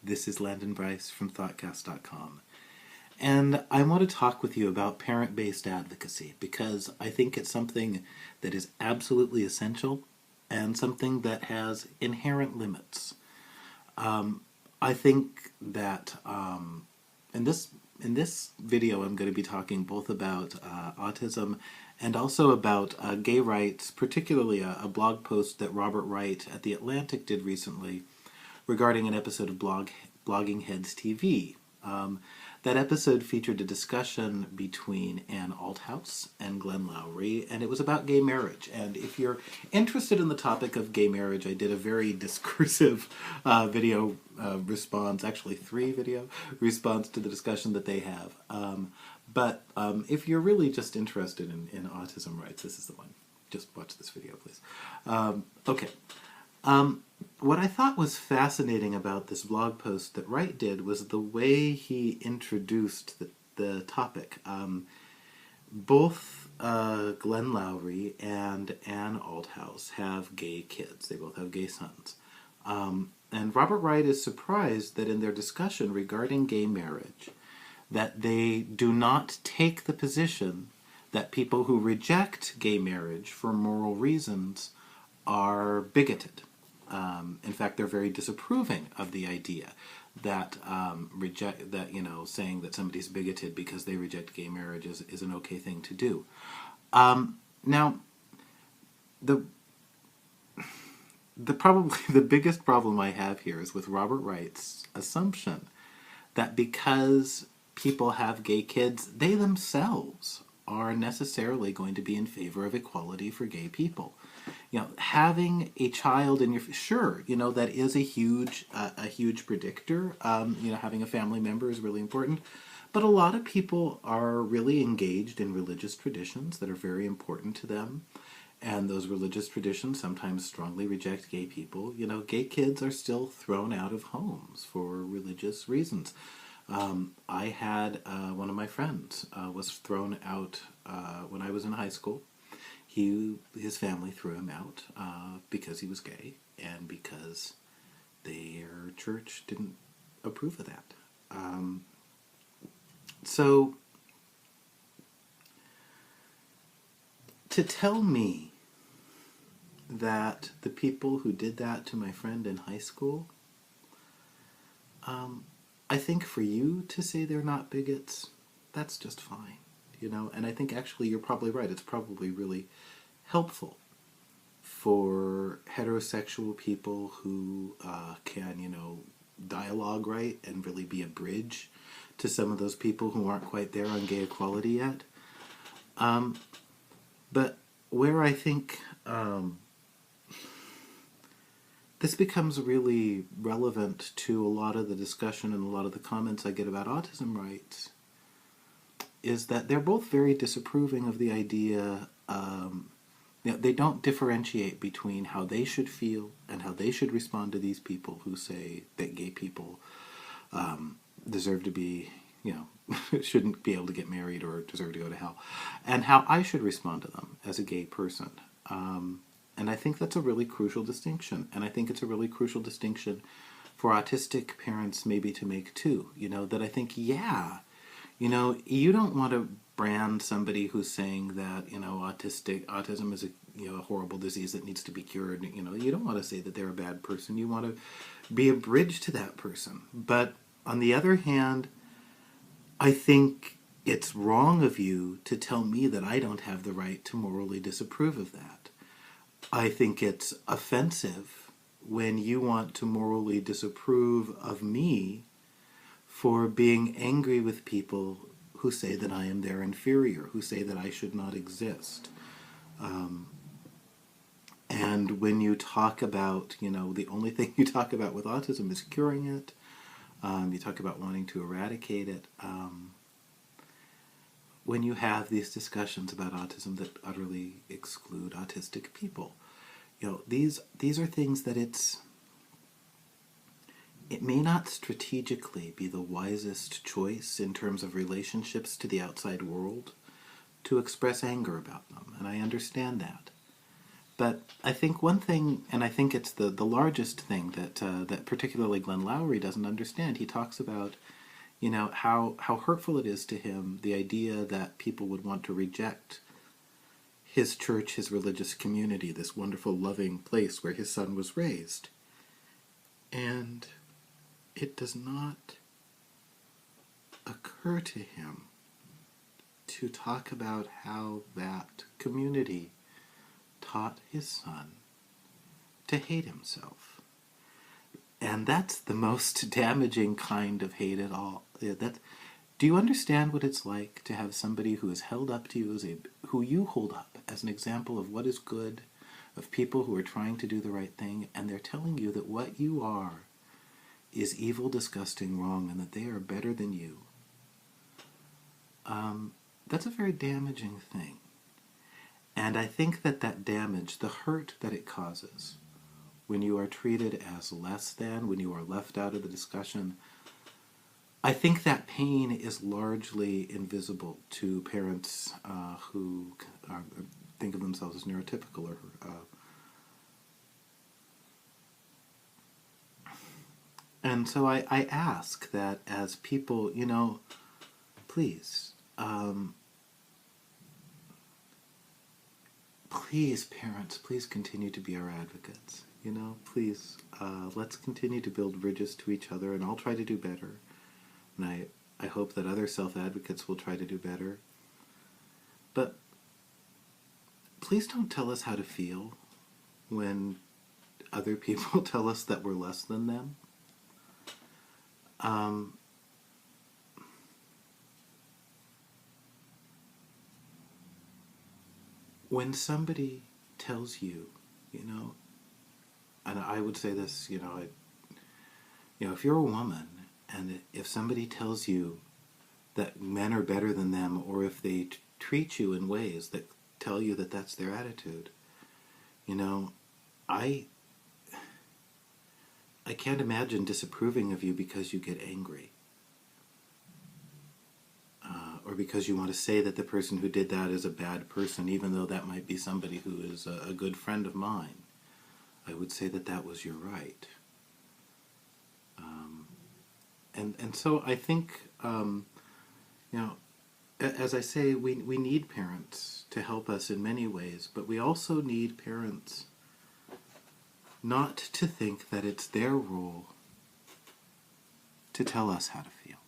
This is Landon Bryce from Thoughtcast.com. And I want to talk with you about parent-based advocacy because I think it's something that is absolutely essential and something that has inherent limits. I think that in this video I'm going to be talking both about autism and also about gay rights, particularly a blog post that Robert Wright at The Atlantic did recently regarding an episode of Blogging Heads TV. That episode featured a discussion between Ann Althouse and Glenn Lowry, and it was about gay marriage. And if you're interested in the topic of gay marriage, I did a very discursive video response, actually 3 video response to the discussion that they have. But if you're really just interested in autism rights, this is the one. Just watch this video, please. Okay. What I thought was fascinating about this blog post that Wright did was the way he introduced the topic. Both Glenn Lowry and Ann Althouse have gay kids. They both have gay sons. And Robert Wright is surprised that in their discussion regarding gay marriage, that they do not take the position that people who reject gay marriage for moral reasons are bigoted. In fact, they're very disapproving of the idea that saying that somebody's bigoted because they reject gay marriage is an okay thing to do. Now, probably the biggest problem I have here is with Robert Wright's assumption that because people have gay kids, they themselves are necessarily going to be in favor of equality for gay people. Having a child in your that is a huge predictor. Having a family member is really important, but a lot of people are really engaged in religious traditions that are very important to them, and those religious traditions sometimes strongly reject gay people. Gay kids are still thrown out of homes for religious reasons. I had one of my friends was thrown out when I was in high school. His family threw him out because he was gay and because their church didn't approve of that. So to tell me that the people who did that to my friend in high school, I think for you to say they're not bigots, that's just fine. And I think actually you're probably right. It's probably really helpful for heterosexual people who can, dialogue right and really be a bridge to some of those people who aren't quite there on gay equality yet. But where I think this becomes really relevant to a lot of the discussion and a lot of the comments I get about autism rights is that they're both very disapproving of the idea. They don't differentiate between how they should feel and how they should respond to these people who say that gay people deserve to be, shouldn't be able to get married or deserve to go to hell, and how I should respond to them as a gay person. And I think that's a really crucial distinction. And I think it's a really crucial distinction for autistic parents maybe to make too. That I think, you don't want to brand somebody who's saying that, autism is a horrible disease that needs to be cured. You don't want to say that they're a bad person. You want to be a bridge to that person. But on the other hand, I think it's wrong of you to tell me that I don't have the right to morally disapprove of that. I think it's offensive when you want to morally disapprove of me for being angry with people who say that I am their inferior, who say that I should not exist. And when you talk about, the only thing you talk about with autism is curing it, you talk about wanting to eradicate it, when you have these discussions about autism that utterly exclude autistic people, these are things that it may not strategically be the wisest choice in terms of relationships to the outside world to express anger about them, and I understand that. But I think one thing, and I think it's the largest thing that particularly Glenn Lowry doesn't understand. He talks about, how hurtful it is to him, the idea that people would want to reject his church, his religious community, this wonderful, loving place where his son was raised. And it does not occur to him to talk about how that community taught his son to hate himself. And that's the most damaging kind of hate at all. Do you understand what it's like to have somebody who is held up to you who you hold up as an example of what is good, of people who are trying to do the right thing, and they're telling you that what you are is evil, disgusting, wrong, and that they are better than you? That's a very damaging thing. And I think that damage, the hurt that it causes, when you are treated as less than, when you are left out of the discussion, I think that pain is largely invisible to parents who think of themselves as neurotypical. And so I ask that as people, please, please, parents, please continue to be our advocates. Please, let's continue to build bridges to each other, and I'll try to do better. And I hope that other self-advocates will try to do better. But please don't tell us how to feel when other people tell us that we're less than them. When somebody tells you, and I would say this, if you're a woman, and if somebody tells you that men are better than them, or if they treat you in ways that tell you that that's their attitude, I can't imagine disapproving of you because you get angry. Or because you want to say that the person who did that is a bad person, even though that might be somebody who is a good friend of mine. I would say that was your right. And so I think, as I say, we need parents to help us in many ways, but we also need parents not to think that it's their role to tell us how to feel.